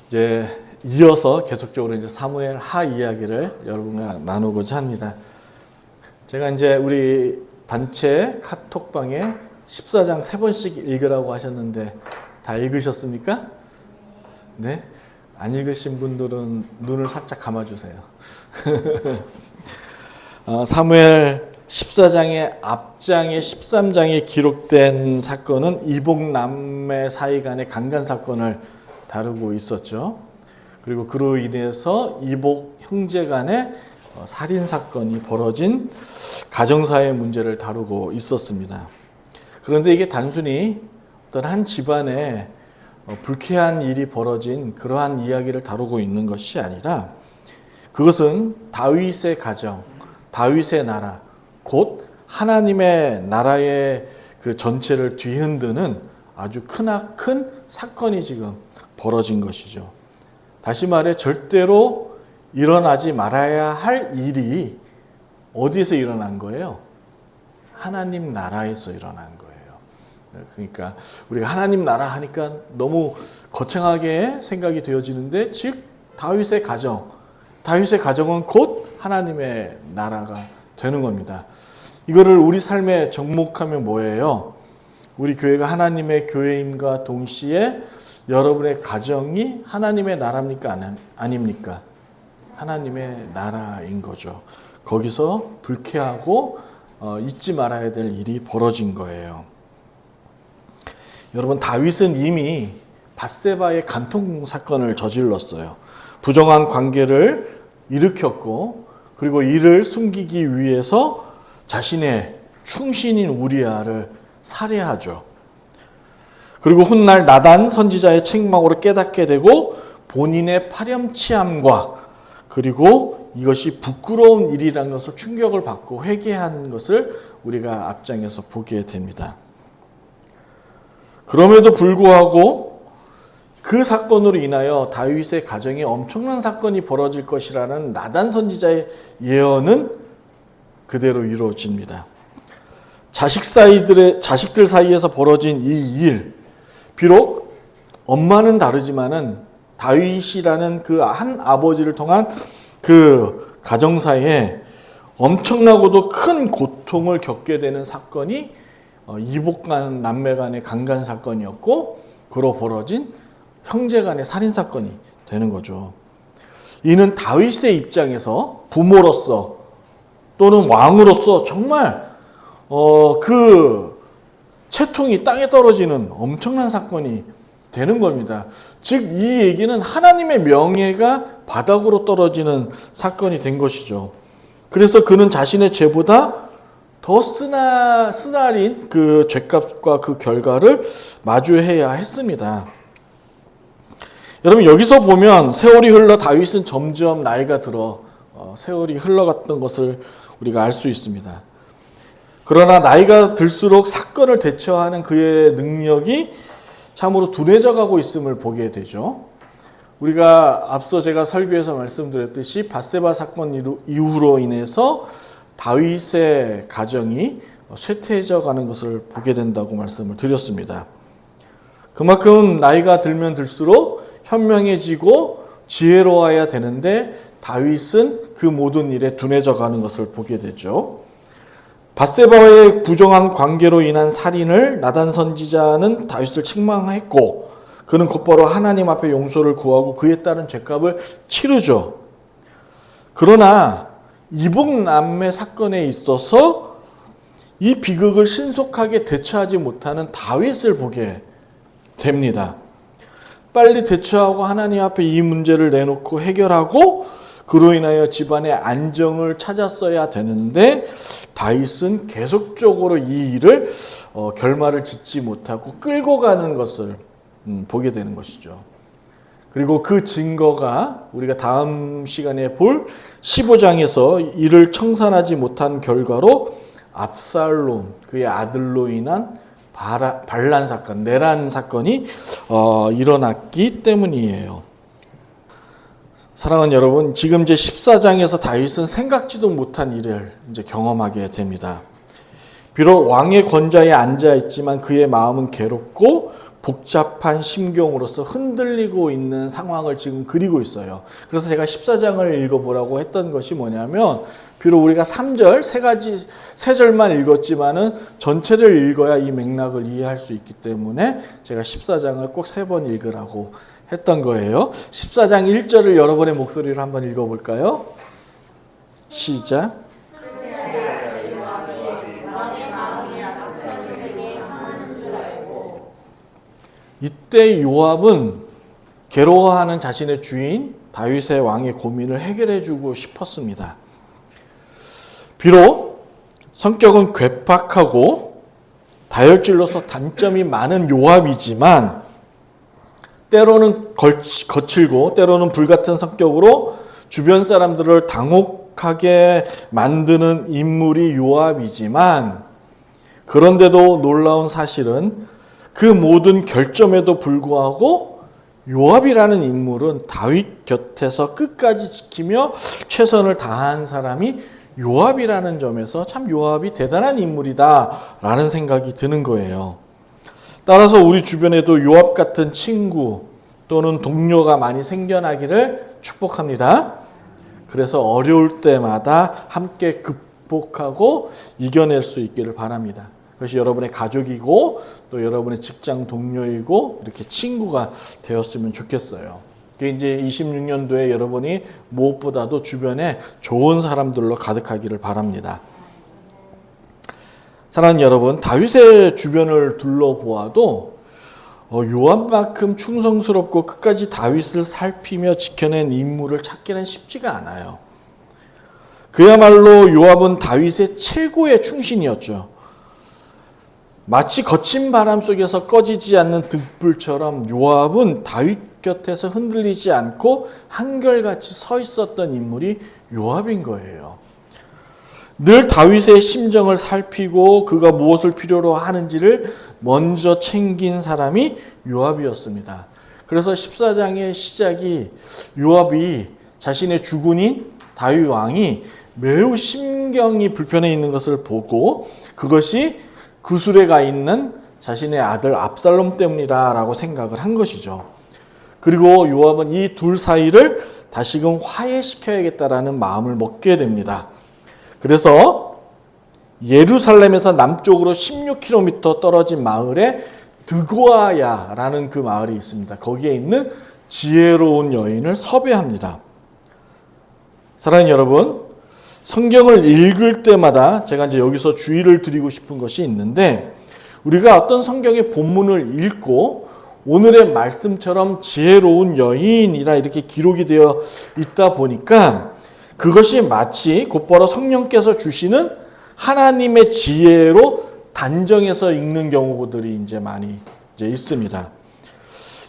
이제 이어서 계속적으로 이제 사무엘 하 이야기를 여러분과 나누고자 합니다. 제가 이제 우리 단체 카톡방에 14장 3번씩 읽으라고 하셨는데 다 읽으셨습니까? 네? 안 읽으신 분들은 눈을 살짝 감아주세요. 사무엘 14장의 앞장의 13장에 기록된 사건은 이복남매 사이 간의 강간 사건을 다루고 있었죠. 그리고 그로 인해서 이복 형제 간의 살인 사건이 벌어진 가정사의 문제를 다루고 있었습니다. 그런데 이게 단순히 어떤 한 집안에 불쾌한 일이 벌어진 그러한 이야기를 다루고 있는 것이 아니라 그것은 다윗의 가정, 다윗의 나라, 곧 하나님의 나라의 그 전체를 뒤흔드는 아주 크나큰 사건이 지금 벌어진 것이죠. 다시 말해 절대로 일어나지 말아야 할 일이 어디에서 일어난 거예요? 하나님 나라에서 일어난 거예요. 그러니까 우리가 하나님 나라 하니까 너무 거창하게 생각이 되어지는데 즉 다윗의 가정은 곧 하나님의 나라가 되는 겁니다. 이거를 우리 삶에 접목하면 뭐예요? 우리 교회가 하나님의 교회임과 동시에 여러분의 가정이 하나님의 나라입니까? 아닙니까? 하나님의 나라인 거죠. 거기서 불쾌하고 잊지 말아야 될 일이 벌어진 거예요. 여러분, 다윗은 이미 밧세바의 간통 사건을 저질렀어요. 부정한 관계를 일으켰고 그리고 이를 숨기기 위해서 자신의 충신인 우리아를 살해하죠. 그리고 훗날 나단 선지자의 책망으로 깨닫게 되고 본인의 파렴치함과 그리고 이것이 부끄러운 일이라는 것을 충격을 받고 회개한 것을 우리가 앞장에서 보게 됩니다. 그럼에도 불구하고 그 사건으로 인하여 다윗의 가정에 엄청난 사건이 벌어질 것이라는 나단 선지자의 예언은 그대로 이루어집니다. 자식들 사이에서 벌어진 이 일, 비록 엄마는 다르지만은 다윗이라는 그 한 아버지를 통한 그 가정사에 엄청나고도 큰 고통을 겪게 되는 사건이 이복간 남매 간의 강간 사건이었고 그로 벌어진 형제 간의 살인 사건이 되는 거죠. 이는 다윗의 입장에서 부모로서 또는 왕으로서 정말 그 채통이 땅에 떨어지는 엄청난 사건이 되는 겁니다. 즉 이 얘기는 하나님의 명예가 바닥으로 떨어지는 사건이 된 것이죠. 그래서 그는 자신의 죄보다 더 쓰나린 그 죄값과 그 결과를 마주해야 했습니다. 여러분, 여기서 보면 세월이 흘러 다윗은 점점 나이가 들어 세월이 흘러갔던 것을 우리가 알 수 있습니다. 그러나 나이가 들수록 사건을 대처하는 그의 능력이 참으로 둔해져 가고 있음을 보게 되죠. 우리가 앞서 제가 설교에서 말씀드렸듯이 밧세바 사건 이후로 인해서 다윗의 가정이 쇠퇴해져 가는 것을 보게 된다고 말씀을 드렸습니다. 그만큼 나이가 들면 들수록 현명해지고 지혜로워야 되는데 다윗은 그 모든 일에 둔해져 가는 것을 보게 되죠. 밧세바와의 부정한 관계로 인한 살인을 나단 선지자는 다윗을 책망했고 그는 곧바로 하나님 앞에 용서를 구하고 그에 따른 죄값을 치르죠. 그러나 이복남매 사건에 있어서 이 비극을 신속하게 대처하지 못하는 다윗을 보게 됩니다. 빨리 대처하고 하나님 앞에 이 문제를 내놓고 해결하고 그로 인하여 집안의 안정을 찾았어야 되는데 다윗은 계속적으로 이 일을 결말을 짓지 못하고 끌고 가는 것을 보게 되는 것이죠. 그리고 그 증거가 우리가 다음 시간에 볼 15장에서 이를 청산하지 못한 결과로 압살롬, 그의 아들로 인한 반란 사건, 내란 사건이 일어났기 때문이에요. 사랑하는 여러분, 지금 이제 14장에서 다윗은 생각지도 못한 일을 이제 경험하게 됩니다. 비록 왕의 권좌에 앉아 있지만 그의 마음은 괴롭고 복잡한 심경으로서 흔들리고 있는 상황을 지금 그리고 있어요. 그래서 제가 14장을 읽어보라고 했던 것이 뭐냐면, 비록 우리가 3절, 세 절만 읽었지만은 전체를 읽어야 이 맥락을 이해할 수 있기 때문에 제가 14장을 꼭 3번 읽으라고 했던 거예요. 14장 1절을 여러분의 목소리로 한번 읽어볼까요? 시작. 이때 요압은 괴로워하는 자신의 주인 다윗의 왕의 고민을 해결해주고 싶었습니다. 비록 성격은 괴팍하고 다혈질로서 단점이 많은 요압이지만 때로는 거칠고 때로는 불같은 성격으로 주변 사람들을 당혹하게 만드는 인물이 요압이지만, 그런데도 놀라운 사실은 그 모든 결점에도 불구하고 요압이라는 인물은 다윗 곁에서 끝까지 지키며 최선을 다한 사람이 요압이라는 점에서 참 요압이 대단한 인물이다라는 생각이 드는 거예요. 따라서 우리 주변에도 요압 같은 친구 또는 동료가 많이 생겨나기를 축복합니다. 그래서 어려울 때마다 함께 극복하고 이겨낼 수 있기를 바랍니다. 그것이 여러분의 가족이고 또 여러분의 직장 동료이고 이렇게 친구가 되었으면 좋겠어요. 이제 26년도에 여러분이 무엇보다도 주변에 좋은 사람들로 가득하기를 바랍니다. 사랑하는 여러분, 다윗의 주변을 둘러보아도 요압만큼 충성스럽고 끝까지 다윗을 살피며 지켜낸 인물을 찾기는 쉽지가 않아요. 그야말로 요압은 다윗의 최고의 충신이었죠. 마치 거친 바람 속에서 꺼지지 않는 등불처럼 요압은 다윗 곁에서 흔들리지 않고 한결같이 서 있었던 인물이 요압인 거예요. 늘 다윗의 심정을 살피고 그가 무엇을 필요로 하는지를 먼저 챙긴 사람이 요압이었습니다. 그래서 14장의 시작이 요압이 자신의 주군인 다윗 왕이 매우 심경이 불편해 있는 것을 보고 그것이 구술에 가 있는 자신의 아들 압살롬 때문이라고 생각을 한 것이죠. 그리고 요압은 이 둘 사이를 다시금 화해시켜야겠다라는 마음을 먹게 됩니다. 그래서 예루살렘에서 남쪽으로 16km 떨어진 마을에 드고아야라는 그 마을이 있습니다. 거기에 있는 지혜로운 여인을 섭외합니다. 사랑하는 여러분, 성경을 읽을 때마다 제가 이제 여기서 주의를 드리고 싶은 것이 있는데, 우리가 어떤 성경의 본문을 읽고 오늘의 말씀처럼 지혜로운 여인이라 이렇게 기록이 되어 있다 보니까 그것이 마치 곧바로 성령께서 주시는 하나님의 지혜로 단정해서 읽는 경우들이 이제 많이 있습니다.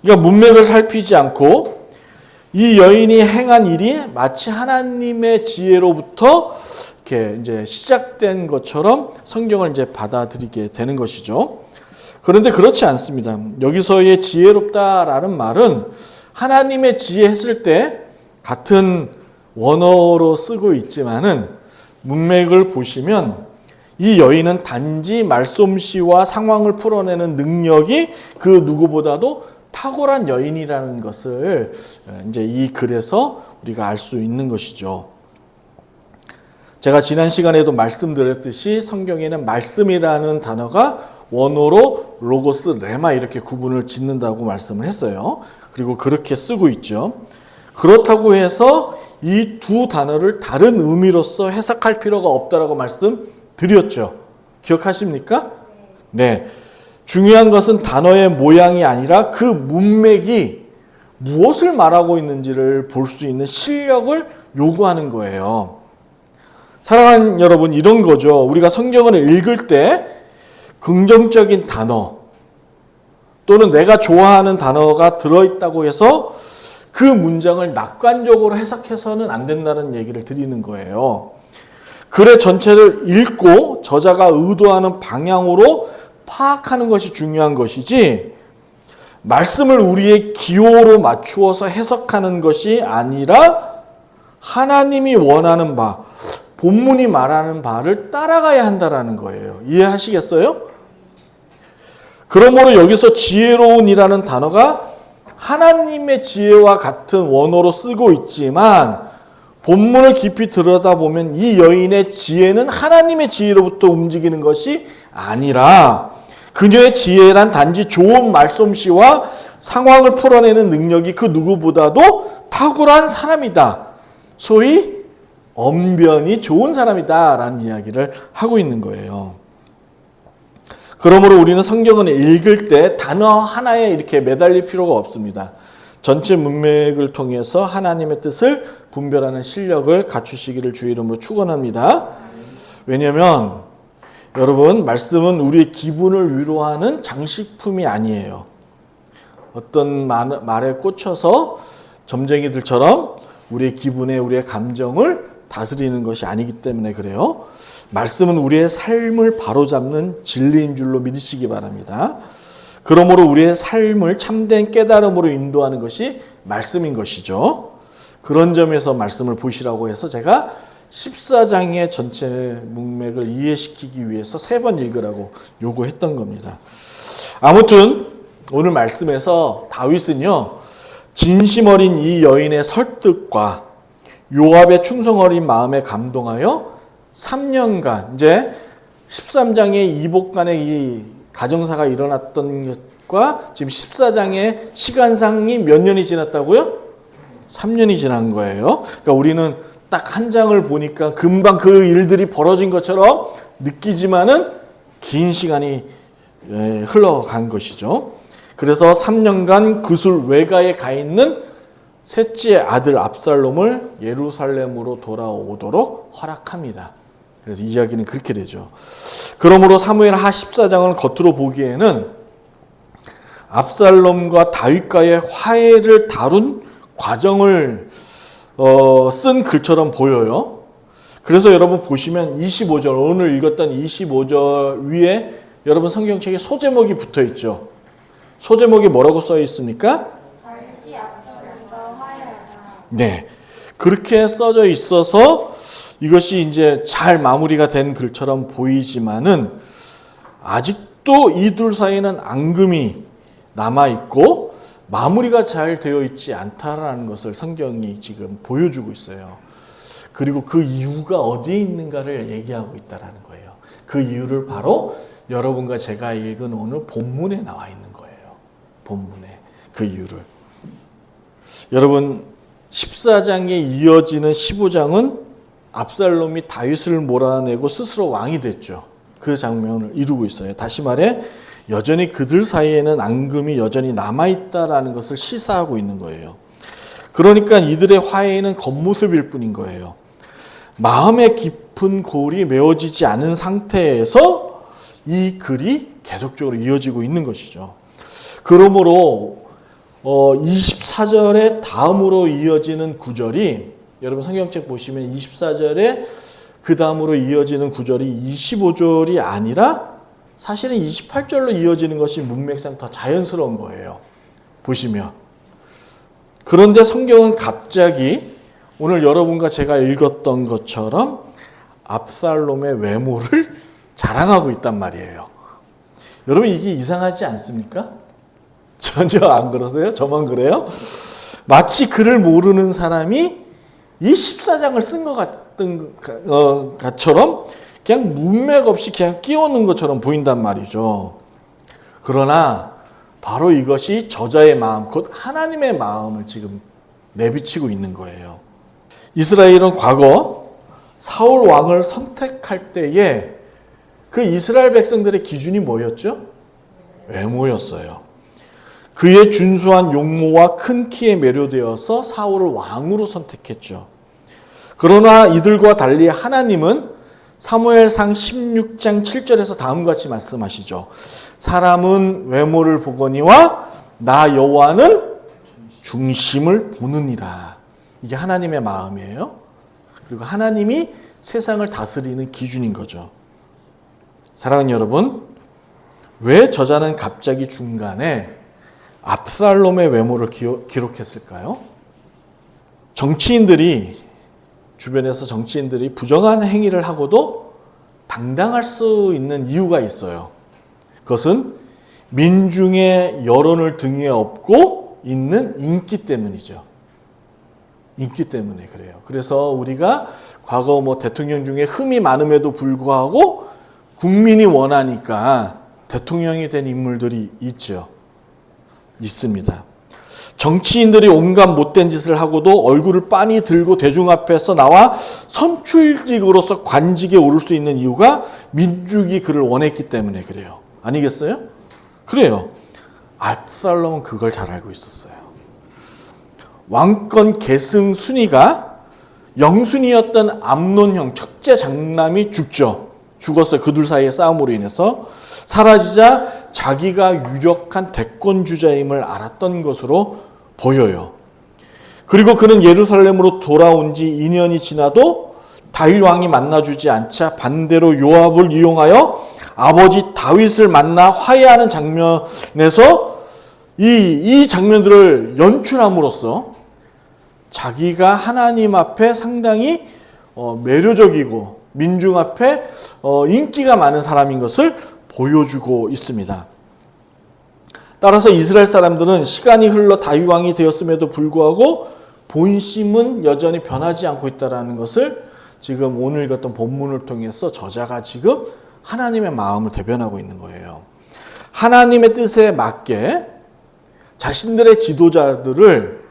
그러니까 문맥을 살피지 않고 이 여인이 행한 일이 마치 하나님의 지혜로부터 이렇게 이제 시작된 것처럼 성경을 이제 받아들이게 되는 것이죠. 그런데 그렇지 않습니다. 여기서의 지혜롭다라는 말은 하나님의 지혜 했을 때 같은 원어로 쓰고 있지만은 문맥을 보시면 이 여인은 단지 말솜씨와 상황을 풀어내는 능력이 그 누구보다도 탁월한 여인이라는 것을 이제 이 글에서 우리가 알 수 있는 것이죠. 제가 지난 시간에도 말씀드렸듯이 성경에는 말씀이라는 단어가 원어로 로고스, 레마 이렇게 구분을 짓는다고 말씀을 했어요. 그리고 그렇게 쓰고 있죠. 그렇다고 해서 이 두 단어를 다른 의미로서 해석할 필요가 없다라고 말씀드렸죠. 기억하십니까? 네. 중요한 것은 단어의 모양이 아니라 그 문맥이 무엇을 말하고 있는지를 볼 수 있는 실력을 요구하는 거예요. 사랑하는 여러분, 이런 거죠. 우리가 성경을 읽을 때 긍정적인 단어 또는 내가 좋아하는 단어가 들어있다고 해서 그 문장을 낙관적으로 해석해서는 안 된다는 얘기를 드리는 거예요. 글의 전체를 읽고 저자가 의도하는 방향으로 파악하는 것이 중요한 것이지, 말씀을 우리의 기호로 맞추어서 해석하는 것이 아니라 하나님이 원하는 바, 본문이 말하는 바를 따라가야 한다는 거예요. 이해하시겠어요? 그러므로 여기서 지혜로운이라는 단어가 하나님의 지혜와 같은 원어로 쓰고 있지만 본문을 깊이 들여다보면 이 여인의 지혜는 하나님의 지혜로부터 움직이는 것이 아니라 그녀의 지혜란 단지 좋은 말솜씨와 상황을 풀어내는 능력이 그 누구보다도 탁월한 사람이다. 소위 언변이 좋은 사람이다 라는 이야기를 하고 있는 거예요. 그러므로 우리는 성경을 읽을 때 단어 하나에 이렇게 매달릴 필요가 없습니다. 전체 문맥을 통해서 하나님의 뜻을 분별하는 실력을 갖추시기를 주의 이름으로 축원합니다. 왜냐하면 여러분, 말씀은 우리의 기분을 위로하는 장식품이 아니에요. 어떤 말에 꽂혀서 점쟁이들처럼 우리의 기분에 우리의 감정을 다스리는 것이 아니기 때문에 그래요. 말씀은 우리의 삶을 바로잡는 진리인 줄로 믿으시기 바랍니다. 그러므로 우리의 삶을 참된 깨달음으로 인도하는 것이 말씀인 것이죠. 그런 점에서 말씀을 보시라고 해서 제가 14장의 전체 문맥을 이해시키기 위해서 3번 읽으라고 요구했던 겁니다. 아무튼 오늘 말씀에서 다윗은요, 진심 어린 이 여인의 설득과 요압의 충성 어린 마음에 감동하여 3년간, 이제 13장의 이복간의 이 가정사가 일어났던 것과 지금 14장의 시간상이 몇 년이 지났다고요? 3년이 지난 거예요. 그러니까 우리는 딱 한 장을 보니까 금방 그 일들이 벌어진 것처럼 느끼지만은 긴 시간이 흘러간 것이죠. 그래서 3년간 구술 외가에 가 있는 셋째 아들 압살롬을 예루살렘으로 돌아오도록 허락합니다. 그래서 이야기는 그렇게 되죠. 그러므로 사무엘하 14장을 겉으로 보기에는 압살롬과 다윗과의 화해를 다룬 과정을 쓴 글처럼 보여요. 그래서 여러분 보시면 25절, 오늘 읽었던 25절 위에 여러분 성경책에 소제목이 붙어 있죠. 소제목이 뭐라고 써 있습니까? 네, 그렇게 써져 있어서 이것이 이제 잘 마무리가 된 글처럼 보이지만은 아직도 이 둘 사이에는 앙금이 남아 있고 마무리가 잘 되어 있지 않다라는 것을 성경이 지금 보여주고 있어요. 그리고 그 이유가 어디에 있는가를 얘기하고 있다라는 거예요. 그 이유를 바로 여러분과 제가 읽은 오늘 본문에 나와 있는 거예요. 본문에 그 이유를. 여러분, 14장에 이어지는 15장은 압살롬이 다윗을 몰아내고 스스로 왕이 됐죠. 그 장면을 이루고 있어요. 다시 말해 여전히 그들 사이에는 앙금이 여전히 남아있다라는 것을 시사하고 있는 거예요. 그러니까 이들의 화해는 겉모습일 뿐인 거예요. 마음의 깊은 골이 메워지지 않은 상태에서 이 글이 계속적으로 이어지고 있는 것이죠. 그러므로 24절의 다음으로 이어지는 구절이, 여러분 성경책 보시면 24절에 그 다음으로 이어지는 구절이 25절이 아니라 사실은 28절로 이어지는 것이 문맥상 더 자연스러운 거예요. 보시면. 그런데 성경은 갑자기 오늘 여러분과 제가 읽었던 것처럼 압살롬의 외모를 자랑하고 있단 말이에요. 여러분 이게 이상하지 않습니까? 전혀 안 그러세요? 저만 그래요? 마치 그를 모르는 사람이 이 14장을 쓴 것 같은 것처럼 그냥 문맥 없이 그냥 끼워넣은 것처럼 보인단 말이죠. 그러나 바로 이것이 저자의 마음, 곧 하나님의 마음을 지금 내비치고 있는 거예요. 이스라엘은 과거 사울 왕을 선택할 때에 그 이스라엘 백성들의 기준이 뭐였죠? 외모였어요. 그의 준수한 용모와 큰 키에 매료되어서 사울을 왕으로 선택했죠. 그러나 이들과 달리 하나님은 사무엘상 16장 7절에서 다음과 같이 말씀하시죠. 사람은 외모를 보거니와 나 여호와는 중심을 보느니라. 이게 하나님의 마음이에요. 그리고 하나님이 세상을 다스리는 기준인 거죠. 사랑하는 여러분, 왜 저자는 갑자기 중간에 압살롬의 외모를 기록했을까요? 주변에서 정치인들이 부정한 행위를 하고도 당당할 수 있는 이유가 있어요. 그것은 민중의 여론을 등에 업고 있는 인기 때문이죠. 인기 때문에 그래요. 그래서 우리가 과거 대통령 중에 흠이 많음에도 불구하고 국민이 원하니까 대통령이 된 인물들이 있죠. 있습니다. 정치인들이 온갖 못된 짓을 하고도 얼굴을 빤히 들고 대중 앞에서 나와 선출직으로서 관직에 오를 수 있는 이유가 민중이 그를 원했기 때문에 그래요. 아니겠어요? 그래요. 압살롬은 그걸 잘 알고 있었어요. 왕권 계승 순위가 영순위였던 암논형 첫째 장남이 죽었어요. 그 둘 사이의 싸움으로 인해서. 사라지자 자기가 유력한 대권주자임을 알았던 것으로 보여요. 그리고 그는 예루살렘으로 돌아온 지 2년이 지나도 다윗 왕이 만나주지 않자 반대로 요압을 이용하여 아버지 다윗을 만나 화해하는 장면에서 이 장면들을 연출함으로써 자기가 하나님 앞에 상당히 매료적이고 민중 앞에 인기가 많은 사람인 것을 보여주고 있습니다. 따라서 이스라엘 사람들은 시간이 흘러 다윗 왕이 되었음에도 불구하고 본심은 여전히 변하지 않고 있다는 것을 지금 오늘 읽었던 본문을 통해서 저자가 지금 하나님의 마음을 대변하고 있는 거예요. 하나님의 뜻에 맞게 자신들의 지도자들을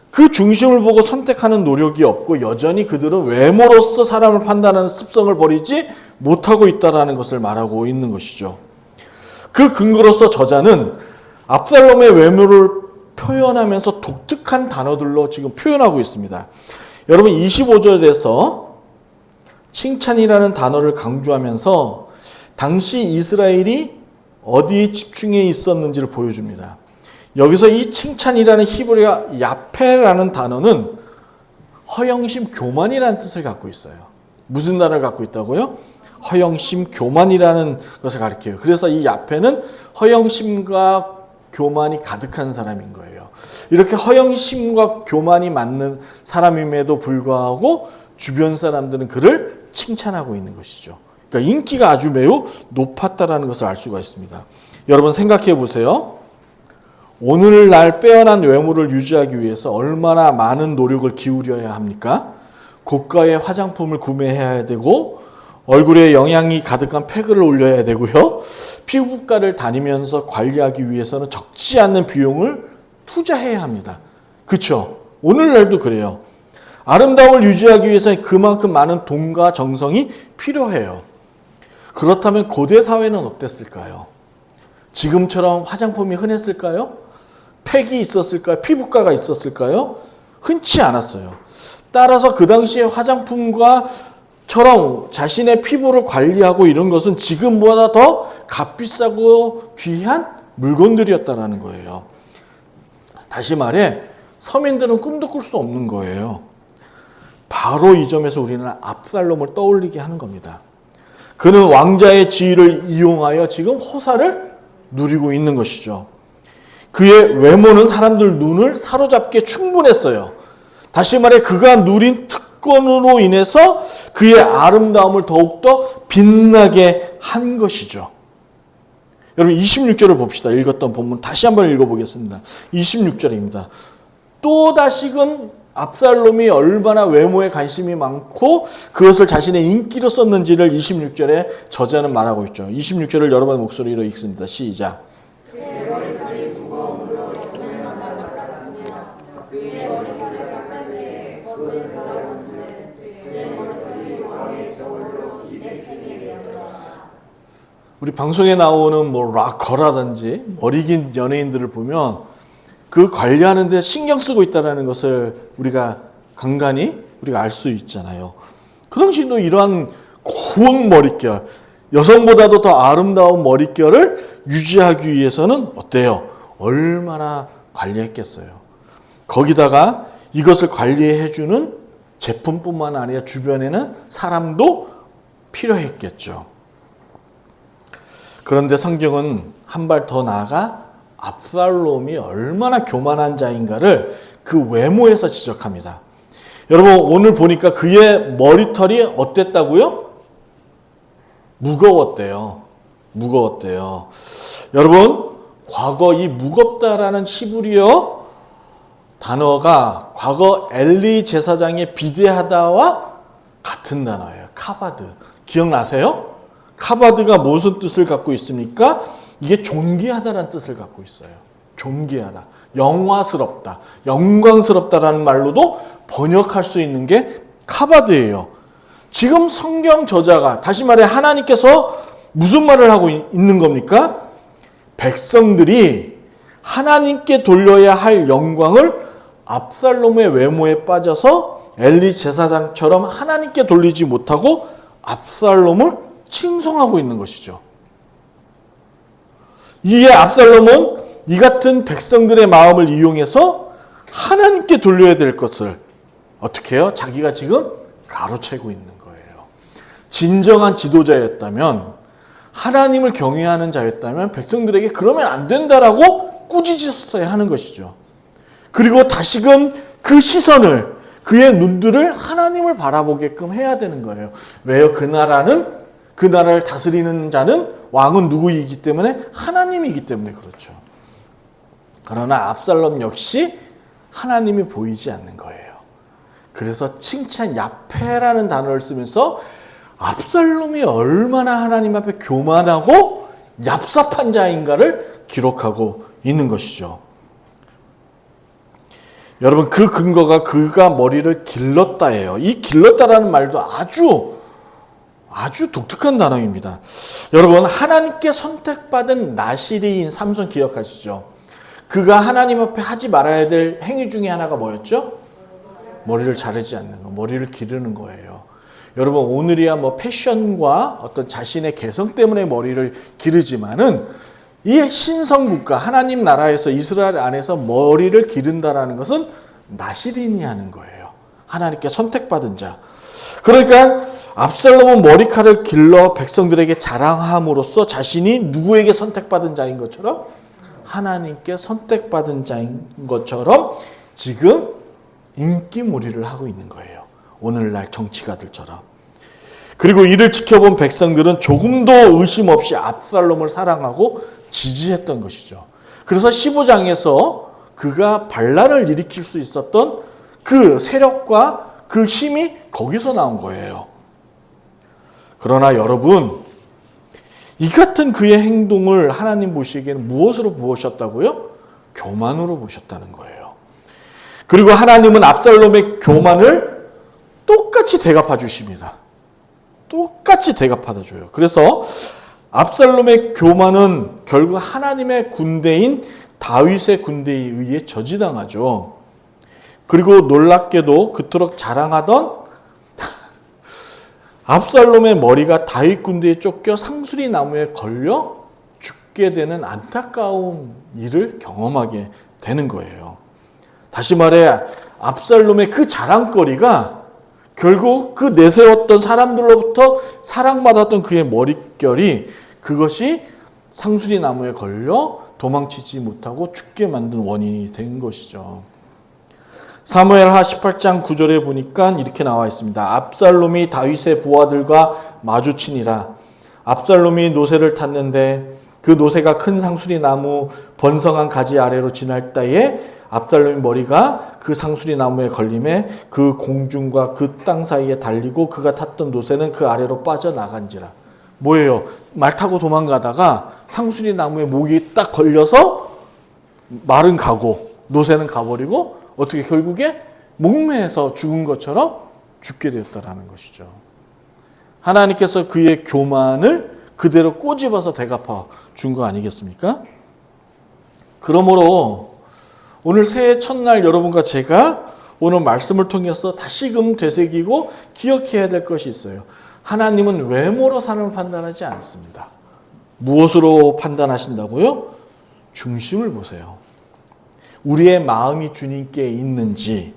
그 중심을 보고 선택하는 노력이 없고 여전히 그들은 외모로서 사람을 판단하는 습성을 버리지 못하고 있다는 것을 말하고 있는 것이죠. 그 근거로서 저자는 압살롬의 외모를 표현하면서 독특한 단어들로 지금 표현하고 있습니다. 여러분 25절에서 칭찬이라는 단어를 강조하면서 당시 이스라엘이 어디에 집중해 있었는지를 보여줍니다. 여기서 이 칭찬이라는 히브리어 야페라는 단어는 허영심 교만이라는 뜻을 갖고 있어요. 무슨 단어를 갖고 있다고요? 허영심 교만이라는 것을 가리켜요. 그래서 이 야페는 허영심과 교만이 가득한 사람인 거예요. 이렇게 허영심과 교만이 많은 사람임에도 불구하고 주변 사람들은 그를 칭찬하고 있는 것이죠. 그러니까 인기가 아주 매우 높았다는 것을 알 수가 있습니다. 여러분 생각해 보세요. 오늘날 빼어난 외모를 유지하기 위해서 얼마나 많은 노력을 기울여야 합니까? 고가의 화장품을 구매해야 되고 얼굴에 영양이 가득한 팩을 올려야 되고요. 피부과를 다니면서 관리하기 위해서는 적지 않은 비용을 투자해야 합니다. 그렇죠? 오늘날도 그래요. 아름다움을 유지하기 위해서는 그만큼 많은 돈과 정성이 필요해요. 그렇다면 고대 사회는 어땠을까요? 지금처럼 화장품이 흔했을까요? 팩이 있었을까요? 피부과가 있었을까요? 흔치 않았어요. 따라서 그 당시에 화장품과 처럼 자신의 피부를 관리하고 이런 것은 지금보다 더 값비싸고 귀한 물건들이었다는 거예요. 다시 말해 서민들은 꿈도 꿀 수 없는 거예요. 바로 이 점에서 우리는 압살롬을 떠올리게 하는 겁니다. 그는 왕자의 지위를 이용하여 지금 호사를 누리고 있는 것이죠. 그의 외모는 사람들 눈을 사로잡기에 충분했어요. 다시 말해 그가 누린 특권으로 인해서 그의 아름다움을 더욱더 빛나게 한 것이죠. 여러분 26절을 봅시다. 읽었던 본문 다시 한번 읽어보겠습니다. 26절입니다. 또다시금 압살롬이 얼마나 외모에 관심이 많고 그것을 자신의 인기로 썼는지를 26절에 저자는 말하고 있죠. 26절을 여러분의 목소리로 읽습니다. 시작. 우리 방송에 나오는 락커라든지 머리 긴 연예인들을 보면 그 관리하는데 신경 쓰고 있다는 것을 우리가 간간히 우리가 알 수 있잖아요. 그 당시도 이러한 고운 머릿결, 여성보다도 더 아름다운 머릿결을 유지하기 위해서는 어때요? 얼마나 관리했겠어요. 거기다가 이것을 관리해주는 제품뿐만 아니라 주변에는 사람도 필요했겠죠. 그런데 성경은 한 발 더 나아가 압살롬이 얼마나 교만한 자인가를 그 외모에서 지적합니다. 여러분 오늘 보니까 그의 머리털이 어땠다고요? 무거웠대요. 여러분 과거 이 무겁다라는 히브리어 단어가 과거 엘리 제사장의 비대하다와 같은 단어예요. 카바드. 기억나세요? 카바드가 무슨 뜻을 갖고 있습니까? 이게 존귀하다라는 뜻을 갖고 있어요. 존귀하다. 영화스럽다. 영광스럽다라는 말로도 번역할 수 있는 게 카바드예요. 지금 성경 저자가 다시 말해 하나님께서 무슨 말을 하고 있는 겁니까? 백성들이 하나님께 돌려야 할 영광을 압살롬의 외모에 빠져서 엘리 제사장처럼 하나님께 돌리지 못하고 압살롬을 칭송하고 있는 것이죠. 이에 압살롬은 이 같은 백성들의 마음을 이용해서 하나님께 돌려야 될 것을 어떻게 해요? 자기가 지금 가로채고 있는 거예요. 진정한 지도자였다면, 하나님을 경외하는 자였다면 백성들에게 그러면 안 된다라고 꾸짖었어야 하는 것이죠. 그리고 다시금 그 시선을, 그의 눈들을 하나님을 바라보게끔 해야 되는 거예요. 왜요? 그 나라를 다스리는 자는, 왕은 누구이기 때문에? 하나님이기 때문에 그렇죠. 그러나 압살롬 역시 하나님이 보이지 않는 거예요. 그래서 칭찬 야페라는 단어를 쓰면서 압살롬이 얼마나 하나님 앞에 교만하고 얍삽한 자인가를 기록하고 있는 것이죠. 여러분, 그 근거가 그가 머리를 길렀다예요. 이 길렀다라는 말도 아주 독특한 단어입니다. 여러분, 하나님께 선택받은 나시리인 삼손 기억하시죠? 그가 하나님 앞에 하지 말아야 될 행위 중에 하나가 뭐였죠? 머리를 자르지 않는 거, 머리를 기르는 거예요. 여러분, 오늘이야 패션과 어떤 자신의 개성 때문에 머리를 기르지만은 이 신성국가, 하나님 나라에서, 이스라엘 안에서 머리를 기른다라는 것은 나시린이 하는 거예요. 하나님께 선택받은 자. 그러니까 압살롬은 머리카락을 길러 백성들에게 자랑함으로써 자신이 누구에게 선택받은 자인 것처럼, 하나님께 선택받은 자인 것처럼 지금 인기몰이를 하고 있는 거예요. 오늘날 정치가들처럼. 그리고 이를 지켜본 백성들은 조금도 의심 없이 압살롬을 사랑하고 지지했던 것이죠. 그래서 15장에서 그가 반란을 일으킬 수 있었던 그 세력과 그 힘이 거기서 나온 거예요. 그러나 여러분, 이 같은 그의 행동을 하나님 보시기에는 무엇으로 보셨다고요? 교만으로 보셨다는 거예요. 그리고 하나님은 압살롬의 교만을 똑같이 대갚아 주십니다. 똑같이 대갚아 줘요. 그래서 압살롬의 교만은 결국 하나님의 군대인 다윗의 군대에 의해 저지당하죠. 그리고 놀랍게도 그토록 자랑하던 압살롬의 머리가 다윗 군대에 쫓겨 상수리 나무에 걸려 죽게 되는 안타까운 일을 경험하게 되는 거예요. 다시 말해 압살롬의 그 자랑거리가 결국 그 내세웠던 사람들로부터 사랑받았던 그의 머릿결이, 그것이 상수리 나무에 걸려 도망치지 못하고 죽게 만든 원인이 된 것이죠. 사무엘하 18장 9절에 보니까 이렇게 나와 있습니다. 압살롬이 다윗의 부하들과 마주치니라. 압살롬이 노새를 탔는데 그 노새가 큰 상수리 나무 번성한 가지 아래로 지날 때에 압살롬의 머리가 그 상수리 나무에 걸림에 그 공중과 그 땅 사이에 달리고 그가 탔던 노새는 그 아래로 빠져나간지라. 뭐예요? 말 타고 도망가다가 상수리 나무에 목이 딱 걸려서 말은 가고 노새는 가버리고 어떻게 결국에 목매에서 죽은 것처럼 죽게 되었다라는 것이죠. 하나님께서 그의 교만을 그대로 꼬집어서 대갚아 준 거 아니겠습니까? 그러므로 오늘 새해 첫날 여러분과 제가 오늘 말씀을 통해서 다시금 되새기고 기억해야 될 것이 있어요. 하나님은 외모로 사람을 판단하지 않습니다. 무엇으로 판단하신다고요? 중심을 보세요. 우리의 마음이 주님께 있는지,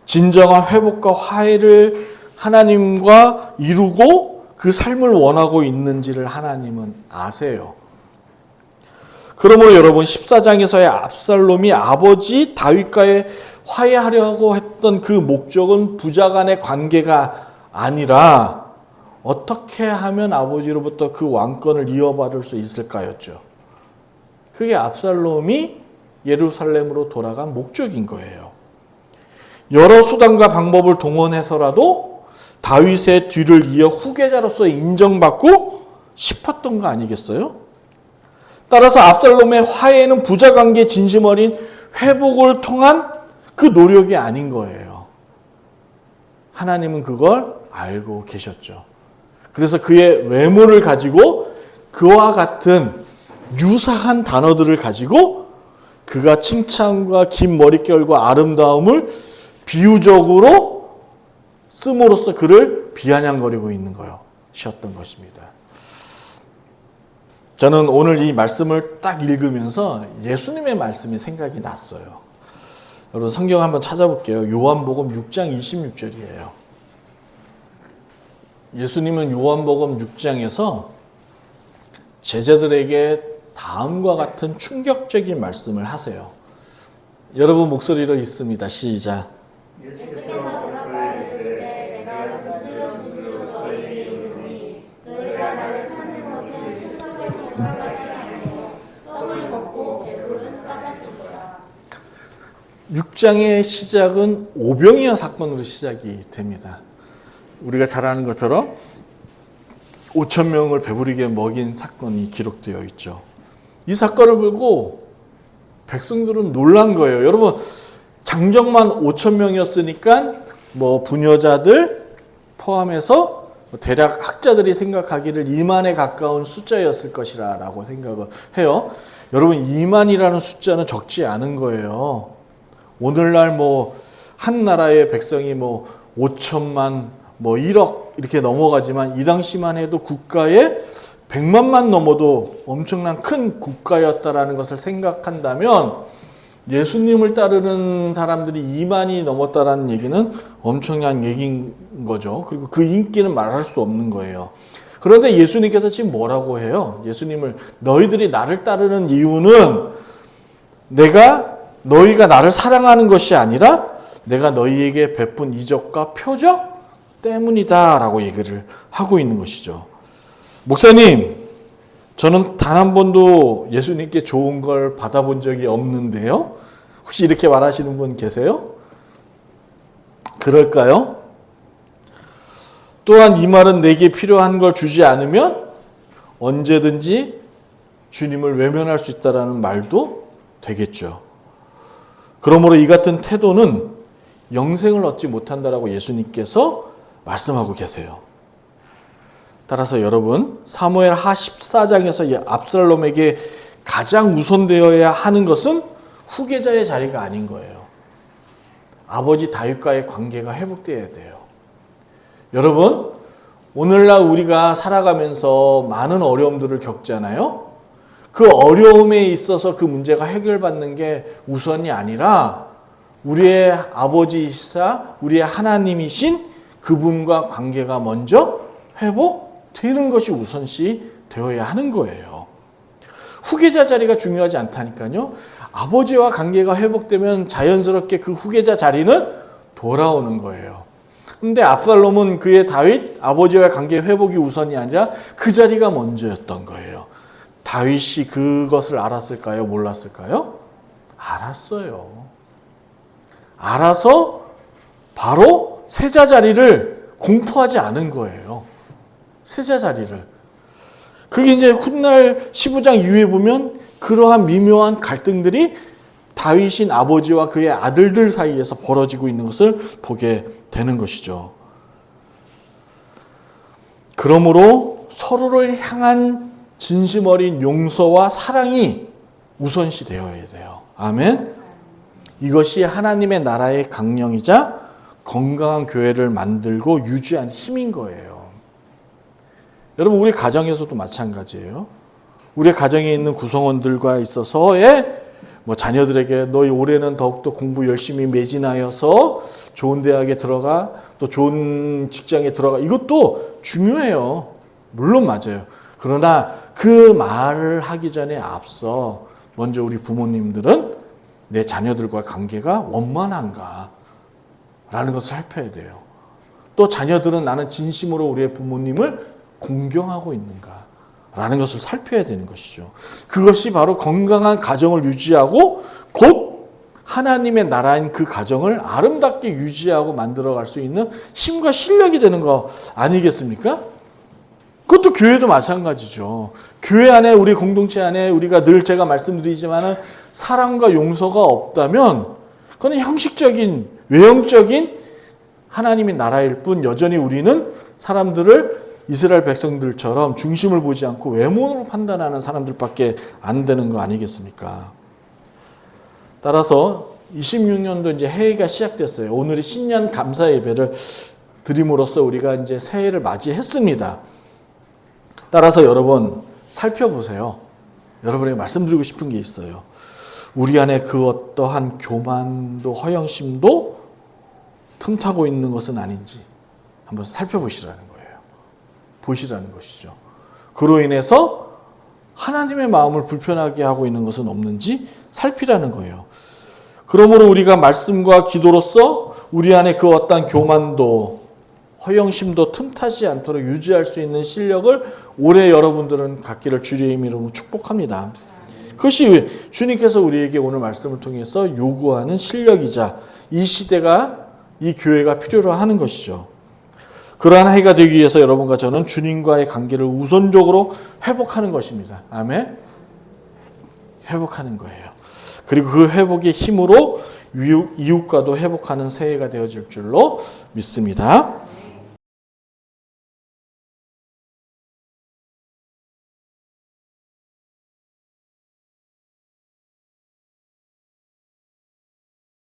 진정한 회복과 화해를 하나님과 이루고 그 삶을 원하고 있는지를 하나님은 아세요. 그러므로 여러분, 14장에서의 압살롬이 아버지 다윗과의 화해하려고 했던 그 목적은 부자 간의 관계가 아니라 어떻게 하면 아버지로부터 그 왕권을 이어받을 수 있을까였죠. 그게 압살롬이 예루살렘으로 돌아간 목적인 거예요. 여러 수단과 방법을 동원해서라도 다윗의 뒤를 이어 후계자로서 인정받고 싶었던 거 아니겠어요? 따라서 압살롬의 화해는 부자관계 진심 어린 회복을 통한 그 노력이 아닌 거예요. 하나님은 그걸 알고 계셨죠. 그래서 그의 외모를 가지고 그와 같은 유사한 단어들을 가지고 그가 칭찬과 긴 머릿결과 아름다움을 비유적으로 씀으로써 그를 비아냥거리고 있는 것이었던 것입니다. 저는 오늘 이 말씀을 딱 읽으면서 예수님의 말씀이 생각이 났어요. 여러분 성경 한번 찾아볼게요. 요한복음 6장 26절이에요. 예수님은 요한복음 6장에서 제자들에게 다음과 같은 충격적인 말씀을 하세요. 여러분 목소리로 읽습니다. 시작. 예수께서 대답하여 이르시되 내가 진실로 진실로 너희에게 이르노니 너희가 나를 찾는 것은 생선을 까닭이 아니요 떡을 먹고 배부른 까닭이니라. 6장의 시작은 오병이어 사건으로 시작이 됩니다. 우리가 잘 아는 것처럼 5천 명을 배부르게 먹인 사건이 기록되어 있죠. 이 사건을 보고 백성들은 놀란 거예요. 여러분 장정만 5천 명이었으니까 뭐 부녀자들 포함해서 대략 학자들이 생각하기를 2만에 가까운 숫자였을 것이라고 생각을 해요. 여러분 2만이라는 숫자는 적지 않은 거예요. 오늘날 뭐 한 나라의 백성이 뭐 5천만 뭐 1억 이렇게 넘어가지만 이 당시만 해도 국가에 100만만 넘어도 엄청난 큰 국가였다라는 것을 생각한다면 예수님을 따르는 사람들이 2만이 넘었다라는 얘기는 엄청난 얘기인 거죠. 그리고 그 인기는 말할 수 없는 거예요. 그런데 예수님께서 지금 뭐라고 해요? 예수님을 너희들이 나를 따르는 이유는 너희가 나를 사랑하는 것이 아니라 내가 너희에게 베푼 이적과 표적 때문이다 라고 얘기를 하고 있는 것이죠. 목사님, 저는 단 한 번도 예수님께 좋은 걸 받아본 적이 없는데요. 혹시 이렇게 말하시는 분 계세요? 그럴까요? 또한 이 말은 내게 필요한 걸 주지 않으면 언제든지 주님을 외면할 수 있다는 말도 되겠죠. 그러므로 이 같은 태도는 영생을 얻지 못한다라고 예수님께서 말씀하고 계세요. 따라서 여러분 사무엘하 14장에서 압살롬에게 가장 우선되어야 하는 것은 후계자의 자리가 아닌 거예요. 아버지 다윗과의 관계가 회복되어야 돼요. 여러분 오늘날 우리가 살아가면서 많은 어려움들을 겪잖아요. 그 어려움에 있어서 그 문제가 해결받는 게 우선이 아니라 우리의 아버지이사 우리의 하나님이신 그분과 관계가 먼저 회복되는 것이 우선시 되어야 하는 거예요. 후계자 자리가 중요하지 않다니까요. 아버지와 관계가 회복되면 자연스럽게 그 후계자 자리는 돌아오는 거예요. 근데 압살롬은 그의 다윗 아버지와의 관계 회복이 우선이 아니라 그 자리가 먼저였던 거예요. 다윗이 그것을 알았을까요? 몰랐을까요? 알았어요. 알아서 바로 세자 자리를 공포하지 않은 거예요. 세자 자리를. 그게 이제 훗날 15장 이후에 보면 그러한 미묘한 갈등들이 다윗인 아버지와 그의 아들들 사이에서 벌어지고 있는 것을 보게 되는 것이죠. 그러므로 서로를 향한 진심 어린 용서와 사랑이 우선시 되어야 돼요. 아멘. 이것이 하나님의 나라의 강령이자 건강한 교회를 만들고 유지하는 힘인 거예요. 여러분 우리 가정에서도 마찬가지예요. 우리 가정에 있는 구성원들과 있어서의 뭐 자녀들에게 너희 올해는 더욱더 공부 열심히 매진하여서 좋은 대학에 들어가 또 좋은 직장에 들어가 이것도 중요해요. 물론 맞아요. 그러나 그 말을 하기 전에 앞서 먼저 우리 부모님들은 내 자녀들과 관계가 원만한가 라는 것을 살펴야 돼요. 또 자녀들은 나는 진심으로 우리의 부모님을 공경하고 있는가 라는 것을 살펴야 되는 것이죠. 그것이 바로 건강한 가정을 유지하고 곧 하나님의 나라인 그 가정을 아름답게 유지하고 만들어갈 수 있는 힘과 실력이 되는 거 아니겠습니까? 그것도 교회도 마찬가지죠. 교회 안에 우리 공동체 안에 우리가 늘 제가 말씀드리지만은 사랑과 용서가 없다면 그건 형식적인 외형적인 하나님의 나라일 뿐 여전히 우리는 사람들을 이스라엘 백성들처럼 중심을 보지 않고 외모로 판단하는 사람들밖에 안 되는 거 아니겠습니까? 따라서 26년도 이제 해가 시작됐어요. 오늘이 신년 감사 예배를 드림으로써 우리가 이제 새해를 맞이했습니다. 따라서 여러분 살펴보세요. 여러분에게 말씀드리고 싶은 게 있어요. 우리 안에 그 어떠한 교만도 허영심도 틈타고 있는 것은 아닌지 한번 살펴보시라는 거예요. 보시라는 것이죠. 그로 인해서 하나님의 마음을 불편하게 하고 있는 것은 없는지 살피라는 거예요. 그러므로 우리가 말씀과 기도로서 우리 안에 그 어떠한 교만도 허영심도 틈타지 않도록 유지할 수 있는 실력을 올해 여러분들은 갖기를 주의 이름으로 축복합니다. 그것이 주님께서 우리에게 오늘 말씀을 통해서 요구하는 실력이자 이 시대가 이 교회가 필요로 하는 것이죠. 그러한 해가 되기 위해서 여러분과 저는 주님과의 관계를 우선적으로 회복하는 것입니다. 아멘. 회복하는 거예요. 그리고 그 회복의 힘으로 이웃과도 회복하는 새해가 되어질 줄로 믿습니다.